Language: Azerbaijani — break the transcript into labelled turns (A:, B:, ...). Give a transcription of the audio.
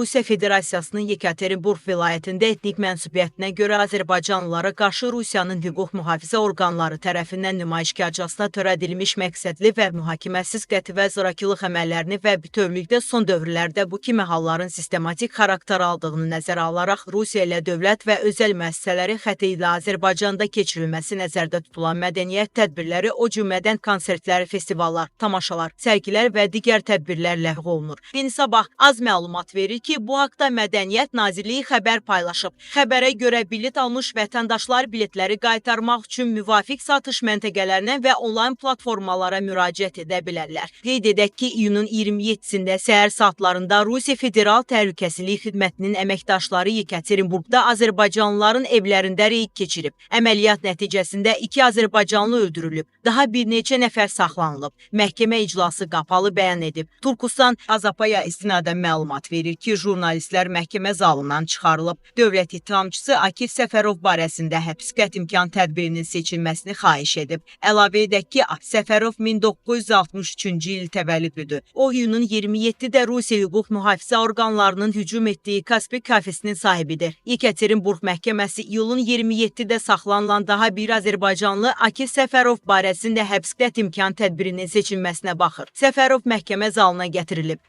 A: Rusiya Federasiyasının Yekaterinburq vilayətində etnik mənsubiyyətinə görə azərbaycanlılara qarşı Rusiyanın hüquq mühafizə orqanları tərəfindən nümayişkarcasına törədilmiş məqsədli və mühakiməsiz qətl və zorakılıq əməllərini və bütövlükdə son dövrlərdə bu kimi halların sistematik xarakter aldığını nəzərə alaraq Rusiya ilə dövlət və özəl müəssisələri xətti ilə Azərbaycanda keçirilməsi nəzərdə tutulan mədəniyyət tədbirləri, o cümlədən konsertlər, festivallar, tamaşalar, sərgilər və digər tədbirlər ləğv olunur. Yeni Sabah az məlumat verir ki, bu haqda Mədəniyyət Nazirliyi xəbər paylaşıb. Xəbərə görə bilet almış vətəndaşlar biletləri qaytarmaq üçün müvafiq satış məntəqələrinə və onlayn platformalara müraciət edə bilərlər. Qeyd edək ki, iyunun 27-sində səhər saatlarında Rusiya Federal Təhlükəsizlik Xidmətinin əməkdaşları Yekaterinburqda azərbaycanlıların evlərində reyd keçirib. Əməliyyat nəticəsində 2 azərbaycanlı öldürülüb, daha bir neçə nəfər saxlanılıb. Məhkəmə iclası qapalı bəyan edib. Turkistan Azapaya istinadən məlumat verir ki, jurnalistlər məhkəmə zalından çıxarılıb. Dövlət ittihamçısı Akif Səfərov barəsində həbs qətimkan tədbirinin seçilməsini xahiş edib. Əlavə edək ki, Səfərov 1963-cü il təvəllüdlüdür. O, iyunun 27-də Rusiya hüquq mühafizə orqanlarının hücum etdiyi Kaspik kafesinin sahibidir. Yekaterinburq məhkəməsi iyulun 27-də saxlanılan daha bir azərbaycanlı Akif Səfərov barəsində həbs qətimkan tədbirinin seçilməsinə baxır. Səfərov məhkəmə zalına gətirilib.